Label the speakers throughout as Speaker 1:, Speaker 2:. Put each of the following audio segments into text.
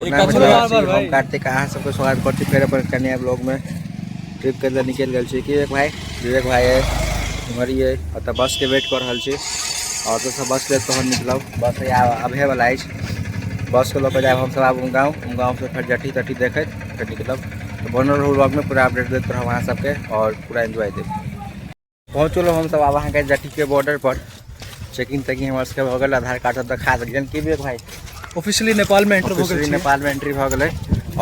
Speaker 1: हम कार्तिक अहाँ सबके स्वागत करते फेर अपन कन्या ब्लॉग में ट्रिप के लिए निकल गए कि एक भाई विवेक भाई है हमारी है तो बस के वेट कर रहा है और तो सब बस ले तो हम निकलब बस अभे वाला है बस के लोग जाए हम सब आब गाँव से फिर जटी तटी देखे फिर निकलब तो बनल रहो ब्लॉग में पूरा अपडेट देते रहो वहाँ सबके और पूरा एंजॉय दे पहुँचल हम सब वहाँ के जटी के बॉर्डर पर चेकिंग तेकिंग हमारे सबके हो गए आधार कार्ड सब देखा दिल कि विवेक भाई
Speaker 2: ऑफिशियली नेपाल में एंट्री
Speaker 1: हो गए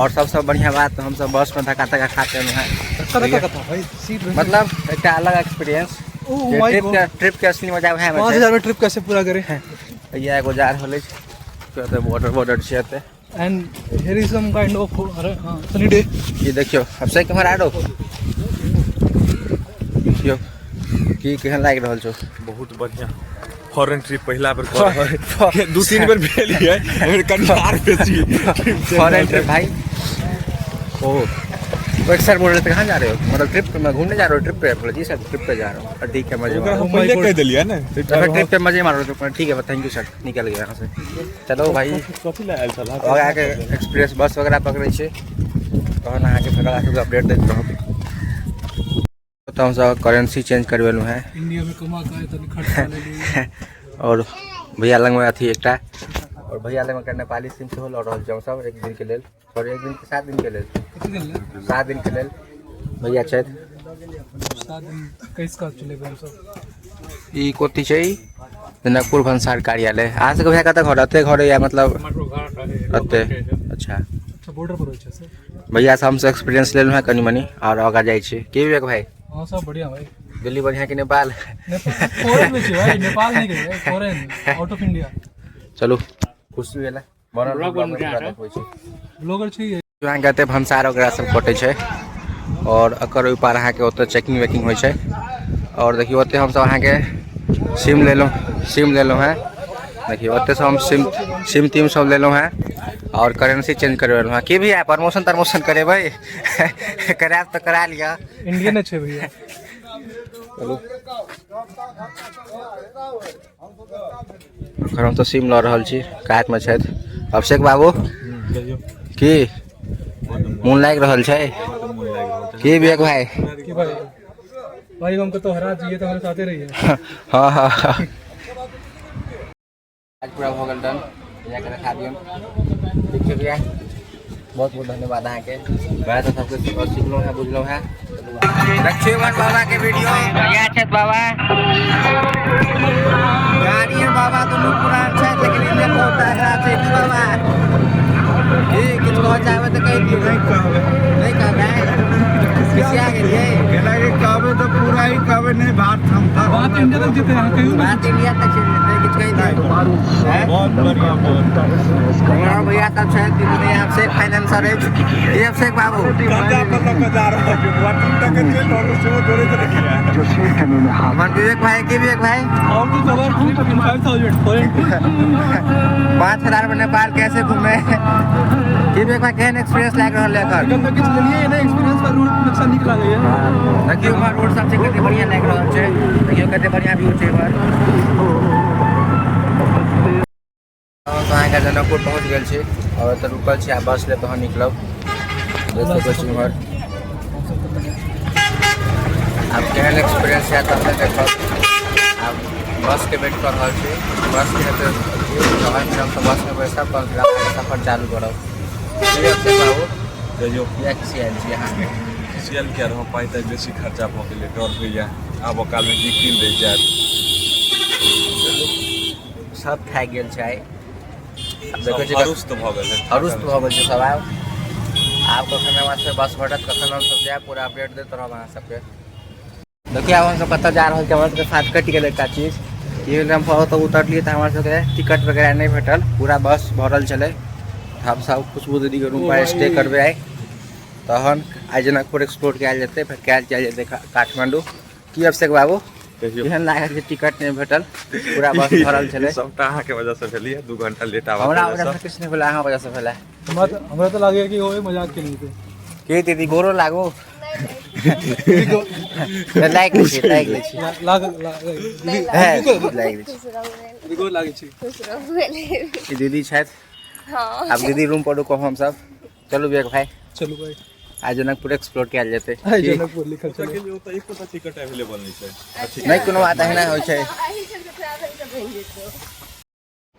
Speaker 1: और सबसे बढ़िया बात हम सब बस में धक्का धक्का खाते हैं मतलब एक अलग एक्सपीरियंस ट्रिप के असली मजा है
Speaker 2: 5000 में ट्रिप कैसे पूरा करे
Speaker 1: भैया एगो जार होले बॉर्डर छे
Speaker 2: and here is some kind of sunny day
Speaker 1: ये देखियो अब से कमर आडो देखियो की केहन लाग रहल छो
Speaker 3: बहुत बढ़िया फॉरेन ट्रिप पहला बार कर दो तीन बार भेल है हमर कंटार बेची
Speaker 1: फॉरेन ट्रिप भाई ओ एक सर बोल रहे थे कहाँ जा रहे हो मतलब ट्रिप में घूमने जा रहे हो ट्रिप पे बोले जी सर ट्रिप पे जा रहा हूँ ठीक है मजे
Speaker 3: हम पहले कह दिलिए ना
Speaker 1: ट्रिप पे मजे मारो ठीक है थैंक यू सर निकल गया यहाँ से चलो भाई
Speaker 3: कथी ला आयल छला
Speaker 1: और आके एक्सप्रेस बस वगैरह पकड़े छे तहन अहाँ के फेर आके अपडेट देत रहब तो हम सब करेंसी चेंज करवेलू है
Speaker 2: इंडिया में कमा के तो खर्चा ले ली
Speaker 1: और भैया लंग में अथी एकटा और भैया लंग में नेपाली सिम से लड़ रहा छौ सब एक दिन के लेल और एक दिन के 7 दिन के लेल 7 दिन के लेल भैया छै
Speaker 2: 7 दिन कैसे का चलेगा हम सब
Speaker 1: ई कोती छै जनकपुर भंसार कार्यालय अहाँ से भैया कतऽ घर या मतलब अते अच्छा
Speaker 2: बॉर्डर पर होय छै सर
Speaker 1: भैया से हमसे एक्सपीरियंस लेलु है कनी मनी और आगा जाय छै की विवेक भाई
Speaker 2: हां सब बढ़िया भाई
Speaker 1: दिल्ली बढ़िया कि नेपाल
Speaker 2: फॉरेन में छै भाई नेपाल नहीं गए फॉरेन आउट ऑफ इंडिया
Speaker 1: चलो खुशी भेला बनल ब्लॉग में पूरा देखै छै
Speaker 2: ब्लॉगर छै
Speaker 1: यहाँ कहते भंसार वगैरह सब कटे छै और अकर ऊपर अहाँ के ओते चेकिंग वेकिंग होय छै और देखियो ओते हम सब अहाँ के सिम ले लो है देखियो ओते से हम सिम टीम सब ले लो है और करेंसी चेंज करवेलो है की भी है प्रमोशन करे भाई कराब तो करा लिया
Speaker 2: इंडियन छै भैया
Speaker 1: चलो हम तो सिम ल रहल छी कात में छै अभिषेक बाबू की मुन लाग रहल छै की विवेक भाई
Speaker 2: की भाई हमको तो हरा चाहिए तो हमारे साथे रहिए
Speaker 1: हां आज पूरा हो गल डन जाके रखा दियन ठीक छै भैया बहुत बहुत धन्यवाद अहाँ के मैं तो सबके सीखलो है बुझलो है रक्षेवन बाबा के वीडियो बढ़िया छै बाबा गाड़ी बाबा दोनों पुरान छै लेकिन इने बहुत तगड़ा छै की बाबा की कुछ कह चाहबे तो कह दियो नहीं कहबे किसी आ गेलिए गेला के कहबे तो पूरा ही कहबे नहीं बात
Speaker 2: इंडिया तक जीते हैं कहीं
Speaker 1: बात इंडिया तक चले कुछ कह दे
Speaker 3: बहुत बढ़िया
Speaker 1: हमारा भैया तब छै कि आपसे फाइनेंसर है ये आपसे बाबू
Speaker 3: काजा पर जा रहा है वाटन तक के लोग से जोड़े तो रखिए
Speaker 1: मन विवेक भाई की विवेक भाई
Speaker 2: और तो सवाल 5000
Speaker 1: 5000 में नेपाल कैसे घूमे की विवेक भाई केहन एक्सपीरियंस लाग रहल है कर
Speaker 2: एकदम किछ लेलिए ना एक्सपीरियंस पर रूट नक्शा निक लागै है
Speaker 1: देखियो हमर रोड सब से कते बढ़िया लाग रहल छै देखियो कते बढ़िया व्यू छै इधर कहाँ का जनकपुर पहुँच गए छे और तो रुकल छे बस ले तहन निकलब देख सकै छी हमर अब केहन एक्सपीरियंस है तब देखब अब बस के वेट कर रहल छी बस के तो जहन हम सब बस में बैठब तब सफर चालू करब ये से बाबू
Speaker 3: जो
Speaker 1: या किसी आयल छी यहाँ
Speaker 3: सीएल के रह पाई त बेसी खर्चा भ गेलै डर होइया आब काल में टिकट दे जात
Speaker 1: सब खा गेल छै
Speaker 3: देखो जी अरुस्त भ गेलै
Speaker 1: सब आब कखन हमरा से बस भटत कखन हम सब जाए पूरा अपडेट देत रहब अहाँ सबके देखिए अब हम सब कतऽ जा रहल छी हमरा सबके साथ कटि गेल एकटा चीज ये हम तो उतरलिए तो हमारे सबके टिकट वगैरह नहीं भेटल पूरा बस भरल चले हम सब खुशबू दीदी के रूम पर स्टे करबे आए तहन आई जनकपुर एक्सप्लोर कयल जेतै फिर कयल चल जेतै काठमांडू की अभिषेक बाबू एहन लागल कि टिकट नहीं भेटल पूरा बस भरल चले
Speaker 3: सबटा अहाँ के वजह से भेलिए 2 घंटा लेट आवा
Speaker 1: हमरा वजह से किछ नहीं भेला अहाँ वजह से भेला
Speaker 2: हमरा तो लागे कि होय मजाक के लिए
Speaker 1: के दीदी गोरो लागो लाइक ले छी
Speaker 2: दीदी
Speaker 1: दीदी छथि
Speaker 4: हाँ
Speaker 1: अब दीदी रूम पर रुको हम सब। चलो विवेक भाई
Speaker 2: चलो भाई
Speaker 1: आज जनकपुर एक्सप्लोर किया जाते
Speaker 2: जनकपुर लिखल चलो
Speaker 3: के लिए होता एक तो टिकट अवेलेबल नहीं है।
Speaker 1: नहीं कोनो आता है ना होइ छै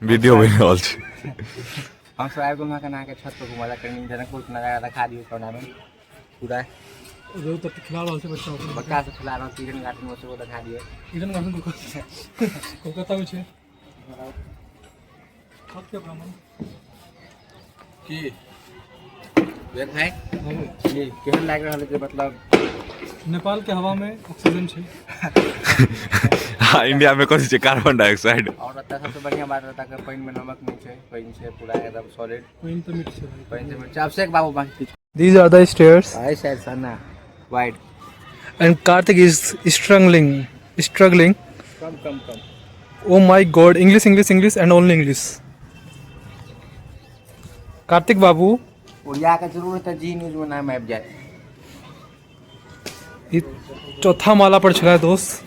Speaker 3: वीडियो बन रहल छै।
Speaker 1: हम सब आबि गेलहुँ कना के छत पर घुमला कनी जनकपुर के नजारा दिखा दियो कोना में पूरा
Speaker 2: जो तक खिला रहल छै बच्चा के
Speaker 1: बच्चा से खिला रहा तीरन गार्डन में से वो दिखा दियो
Speaker 2: इधर गार्डन कोलकाता में छै छत के ब्राह्मण
Speaker 1: की विवेक भाई ये केहन लाग रहल छै मतलब
Speaker 2: नेपाल के हवा में ऑक्सीजन छै।
Speaker 3: हाँ इंडिया में कथी छै कार्बन डाइऑक्साइड।
Speaker 1: और एतऽ सबसे बढ़िया बात रहता है पानी में नमक नहीं छै, पानी छै पूरा एकदम सॉलिड,
Speaker 2: पानी तो मीठ छै
Speaker 1: पानी से मिर्च आपसे एक बाबू बाकी
Speaker 2: These are the stairs
Speaker 1: I side Sana wide
Speaker 2: and Karthik is struggling.
Speaker 1: Come
Speaker 2: Oh my God! English and only English. Kartik बाबू
Speaker 1: उड़िया के जरूरत है जी न्यूज में नाम आबि जाए।
Speaker 2: ये चौथा माला पर छला दोस्त।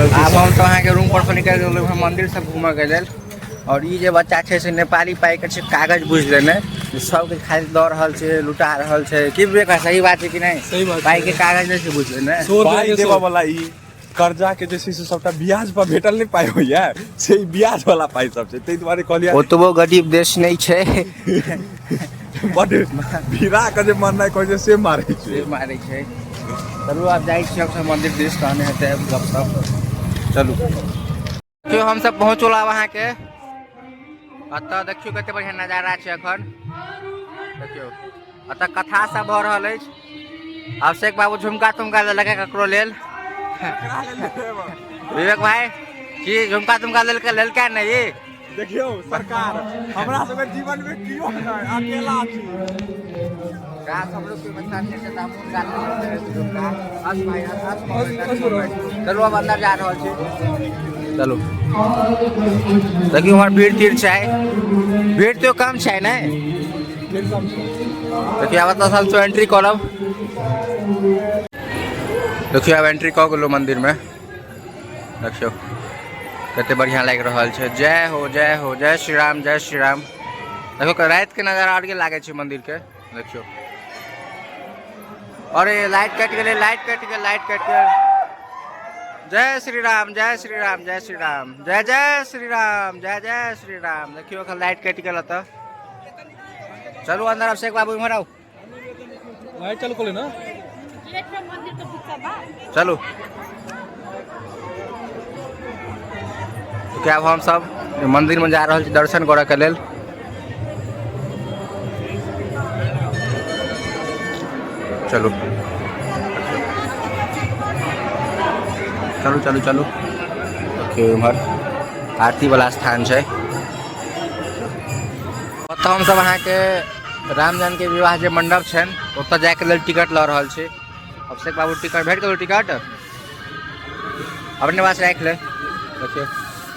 Speaker 1: आब हम तो अहाँ के रूम पर से निकल गेल हम मंदिर सब घूमे के लेल और ई जे बच्चा छै से नेपाली पाई के छै कागज बुझ लेने सबके खाली दऽ रहल छै लुटा रहल छै की बेका सही बात है कि नहीं?
Speaker 2: सही बात
Speaker 1: पाई के कागज नहीं छै बुझ लेने
Speaker 3: पाई देबा वाला ई कर्जा के जे छै से सबटा ब्याज पर भेटल नहीं पाई होइया से ई ब्याज वाला पाई सब छै तै दुआरे कहलिया
Speaker 1: ओतबो गरीब देश नहीं छै
Speaker 3: बड भीरा के जे मन नहीं कहै छै से मारै छै
Speaker 1: से मारै छै। चलू आब जाइ छी सब मंदिर दिस कहने हेतै गपशप चलू देखियो हम सब पहुँचल आब अहाँ के अतः देखियो कते बढ़िया नजारा छै एखन देखियो अतः कथा सब भऽ रहल अछि। अभिषेक बाबू झुमका तुमका लेलकै ककरो लेल विवेक भाई की झुमका तुमका लेलकै नहीं
Speaker 3: देखियो सरकार हमरा सब जीवन में कियो नहीं अकेला छी
Speaker 1: का सब लोग के बच्चा के दामन गाल झुमका अस भाई चलो अब अंदर जा रहल छी। चलो देखियो वहाँ भीड़ तीर छै भीड़ तो कम छै ने देखियो अब तो सब एंट्री करब देखियो अब एंट्री कऽ गेलो मंदिर में देखियो कते बढ़िया लागि रहल छै। जय हो जय श्री राम देखो रात के नजारा अलगे लागे छै मंदिर के देखियो। अरे लाइट कट गेल जय श्री राम जय श्री राम देखियो अखन लाइट कट गेल त चलू अंदर अभिषेक बाबू इम्हर आओ
Speaker 2: लाइट चालू कर ले ना
Speaker 1: चलू क्या अब हम सब मंदिर में जा रहल छी दर्शन करऽ के लेल। चलू देखियो इम्हर आरती वाला स्थान छै ओतऽ हम सब अहाँ के रामजन के विवाह जे मंडप छनि ओतऽ जाय के लेल टिकट लऽ रहल छी। अभिषेक बाबू टिकट भेट गेल टिकट अपने पास राखि ले देखियो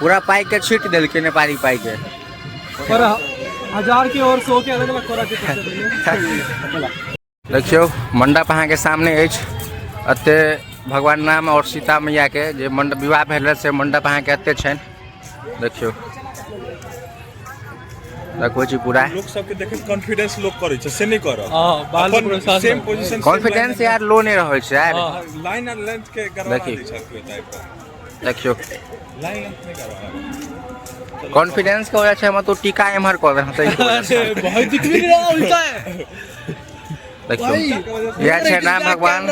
Speaker 1: पूरा पाई के छीट देलकै नेपाली पाई के
Speaker 2: पर 1000 के और 100 के अलग अलग करा के पैसे
Speaker 1: देखियो मंडप अहाँ के सामने अछि अते भगवान राम और सीता मैया के जे मंडप विवाह भेल से मंडप अहाँ के अते छनि देखियो देखो छी पूरा
Speaker 3: लोग सब के देखे कॉन्फिडेंस लोग करे छै से नहीं करब।
Speaker 2: हां बाल
Speaker 3: अपन सेम पोजीशन
Speaker 1: कॉन्फिडेंस यार लो नहीं रहै छै यार
Speaker 3: लाइन और लेंथ के गड़बड़ा दै छै कोई टाइप का
Speaker 1: देखियो
Speaker 3: लाइन लेंथ नहीं करब
Speaker 1: कॉन्फिडेंस के वजह से हम तो टीका एमहर कर रहे हैं
Speaker 2: अरे बहुत दिख भी रहा उल्टा है
Speaker 1: देखियो यह छै राम भगवान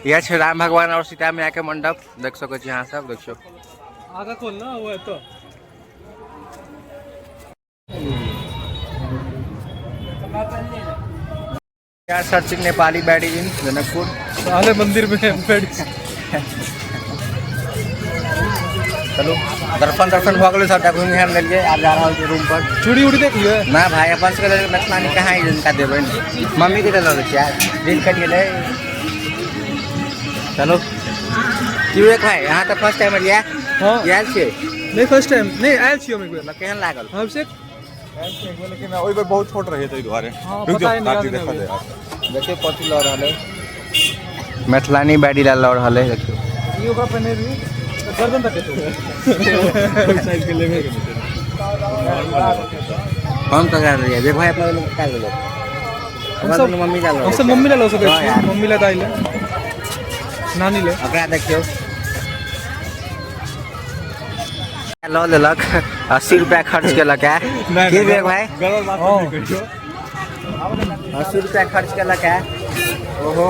Speaker 1: यह छै राम भगवान और सीता मैया के मंडप देख सको छी अहाँ सब देखियो
Speaker 2: आगा खोल ना वो है तो
Speaker 1: यार सर्चिंग नेपाली बैडी इन जनकपुर
Speaker 2: साले मंदिर में बैठ
Speaker 1: चलो दर्शन भऽ गेलै सबटा घुमि घामि लेलियै आब जा रहल छी रूम पर।
Speaker 2: चूड़ी उड़ी देख लिया
Speaker 1: ना भाई अपन सबके लेल मैथलानी कहाँ जिनका देबै मम्मी के लेल छै यार दिन कटि गेलै। चलो क्यों एक भाई यहाँ तो फर्स्ट टाइम एलियै
Speaker 2: हां
Speaker 1: आयल छियै
Speaker 2: नहीं फर्स्ट टाइम नहीं आयल छियै हम एक बेर
Speaker 1: केहन लागल
Speaker 2: हम से
Speaker 3: लेकिन ओइ बेर बहुत छोट रहे तै दुआरे रुक
Speaker 2: पता ही
Speaker 3: जाओ
Speaker 2: नहीं
Speaker 3: देखा दे
Speaker 1: देखियो कथी लऽ रहल है मैथलानी बैडी लऽ रहल है देखियो
Speaker 2: ये ऊपर पहने भी गर्दन तक है साइज के लेवे
Speaker 1: हम तो कर रही है देख भाई अपना लोग क्या लो मम्मी का लो
Speaker 2: हमसे मम्मी ला लो सके मम्मी ला दाइले नानी ले
Speaker 1: अपना देखियो लो लेलक 80 रुपया खर्च केलक है की देख भाई 80 रुपया खर्च केलक है ओहो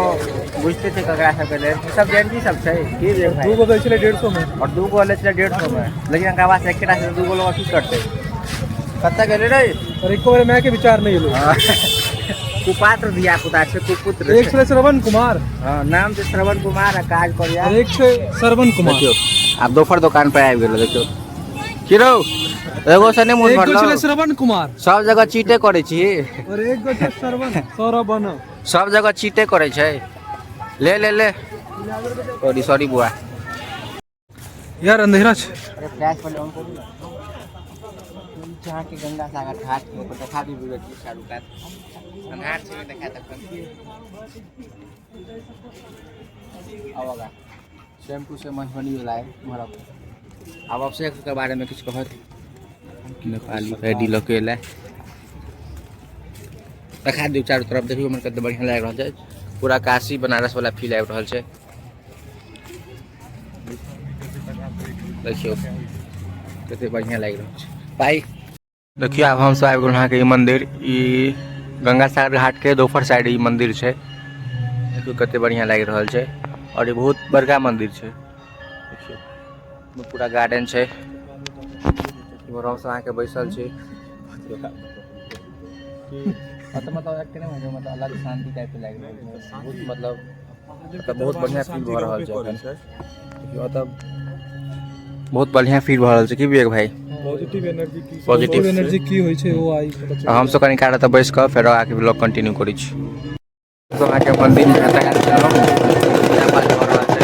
Speaker 1: बुझते थे ककरा सबके लेल सब जेंटी सब छै की देख भाई
Speaker 2: 2 गो दै छले 150 में
Speaker 1: और 2 गो ले छले 150 में लेकिन अंका वास एकटा से 2 गो लोग की करते कत्ता गेले रे
Speaker 2: और एक बार मैं के विचार नहीं लो
Speaker 1: कुपात्र दिया पुता से कुपुत्र
Speaker 2: एक छले श्रवण कुमार
Speaker 1: हां नाम से श्रवण कुमार आ काज करिया
Speaker 2: और एक छे श्रवण कुमार
Speaker 1: देखियो आप दोपहर दुकान पे आबि गेलो देखियो की रो एगो से नहीं मुंह
Speaker 2: एक
Speaker 1: भरलो
Speaker 2: गो छले श्रवण कुमार
Speaker 1: सब जगह चीटे करे छी
Speaker 2: और एक गो छे श्रवण सौरभन
Speaker 1: सब जगह चीटे करे छै ले ले ले सॉरी बुआ
Speaker 2: यार अंधेरा छे
Speaker 1: अरे फ्लैश पर ऑन करू जहां के गंगा सागर घाट के ऊपर देखा दी वीडियो की चालू कर घाट से देखा तक आवागा शैम्पू से मधुबनी लाए हमारा अब अभिषेक के बारे में कुछ कहत नेपाली रेडी लोकेल है देखा दियो चारों तरफ देखियो मन कते बढ़िया लाग रहल छै पूरा काशी बनारस वाला फील आबि रहल छै देखियो कते बढ़िया लाग रहल छै भाई देखियो अब हम सब आबि गेल अहाँ के ई मंदिर ई गंगा सागर घाट के दोपहर साइड ई मंदिर छै देखियो कते बढ़िया लाग रहल छै और ई बहुत बड़का मंदिर छै देखियो पूरा गार्डन छै इमहर हम सब अहाँ के बैसल छी मतलब एक ने मतलब अलग शांति टाइप के लाग रहल छै बहुत बढ़िया फील भ रहल छै मतलब बहुत बढ़िया फील भ रहल छै की विवेक भाई पॉजिटिव
Speaker 2: एनर्जी की होय छै वो आई
Speaker 1: हम सब कनी काल त बैस क फेर आके ब्लॉग कंटिन्यू करै छी तो आके मंदिर में तैयार छलौ पूजा पाठ भ रहल छै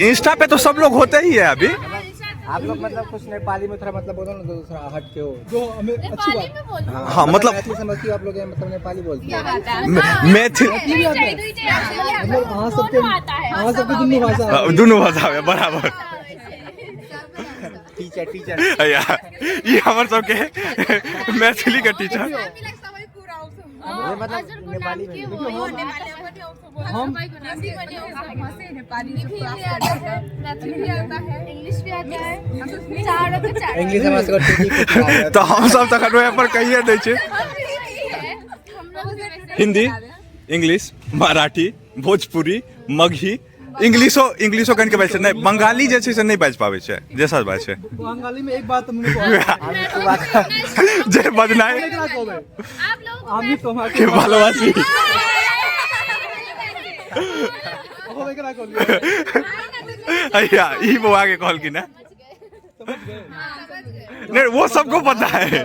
Speaker 3: इंस्टा पे तो सब लोग होते ही है अभी
Speaker 1: आप लोग मतलब कुछ नेपाली में थोड़ा मतलब बोलो ना दूसरा हट के हो
Speaker 2: जो हमें अच्छी बात
Speaker 3: हाँ मतलब
Speaker 1: मैथिली समझती हो आप लोग मतलब नेपाली बोलते हैं
Speaker 3: मैथिल
Speaker 2: मतलब हां सबके दुनु भाषा
Speaker 3: दोनों भाषा में बराबर
Speaker 1: टीचर
Speaker 3: ये हमर सबके मैथिली के टीचर
Speaker 1: ये मतलब नेपाली में
Speaker 2: हम
Speaker 1: इंग्लिश समझ को ठीक
Speaker 3: तो हम सब तक पर कहिए दै छै हिंदी इंग्लिश मराठी भोजपुरी मगही इंग्लिशो कन के बाजै छै नहीं बंगाली जे छै से नहीं बाजि पाबै छै जे सच बात छै
Speaker 2: बंगाली में एक बात हमने
Speaker 3: जे बजनाय
Speaker 2: आप लोग हम तुम्हारे
Speaker 3: के भालोबासी
Speaker 2: ओ एकरा को
Speaker 3: अया ई बुआ के कहल कि ना नहीं वो सबको पता है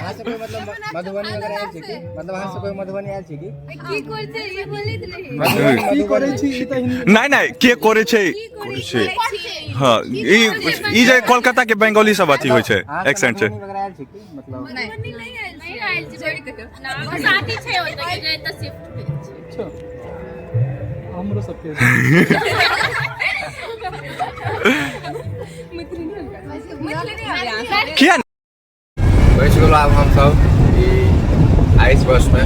Speaker 1: वहाँ से कोई मतलब मधुबनी वगैरह आयल छै की मतलब वहाँ से कोई मधुबनी आयल छै की
Speaker 4: की कोइ छै ये बोलैत रही
Speaker 2: की करे छी ई त हिंदी
Speaker 3: नहीं नहीं के करे छै हाँ ई जे कोलकाता के बंगाली सब अथी होइ छै एक्सेंट छै
Speaker 1: मधुबनी वगैरह आयल छै की मतलब
Speaker 4: नहीं आयल छै छोड़ि कहियो साथी छै ओतऽ के जे एतऽ शिफ्ट भेल छै
Speaker 2: अच्छा हमरो सबके
Speaker 3: किया
Speaker 1: बैठ गेलो आब हम सब ई आइस बस में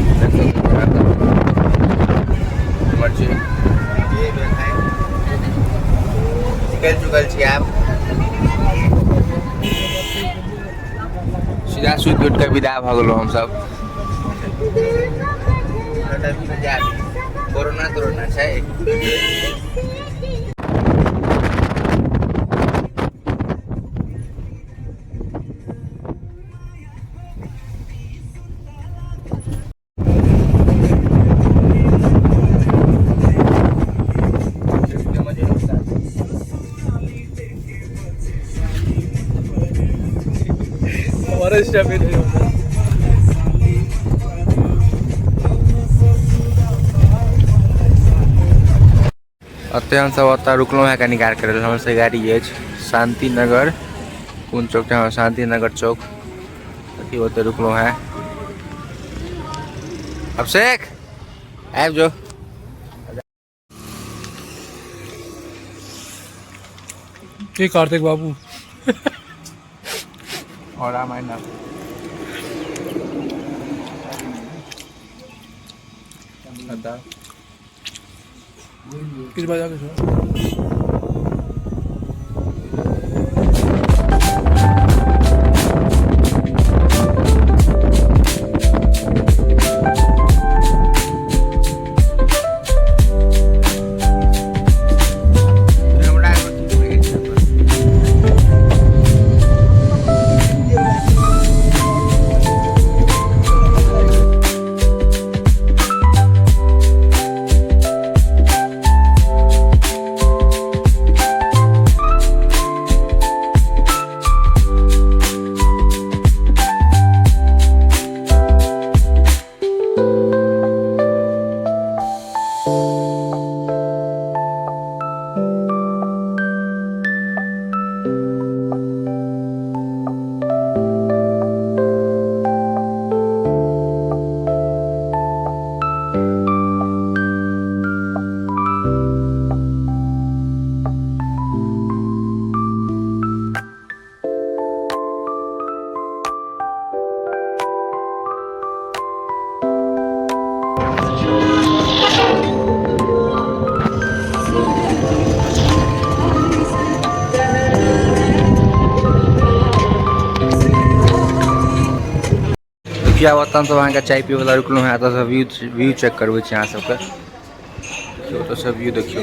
Speaker 1: मर्जी ये देखाय निकल चुकल छी आब सीधा सुइत उठ के विदा भ गेलो हम सब कोरोना छै
Speaker 2: हमारा स्टेप ही नहीं होता
Speaker 1: अते हम सब ओतऽ रुकलहुँ है कनी कार करे हमर से गाड़ी अछि शांति नगर कोन चौक है शांति नगर चौक अथी ओतऽ रुकलहुँ है अभिषेक आबि जो
Speaker 2: की कार्तिक बाबू
Speaker 1: और रामायण
Speaker 2: किस बजा के सर
Speaker 1: क्या बताऊँ तो वहाँ का चाय पिए वाला रुकलूँ है तो सब व्यू चेक करबे छी अहाँ सबके देखियो तो सब व्यू देखियो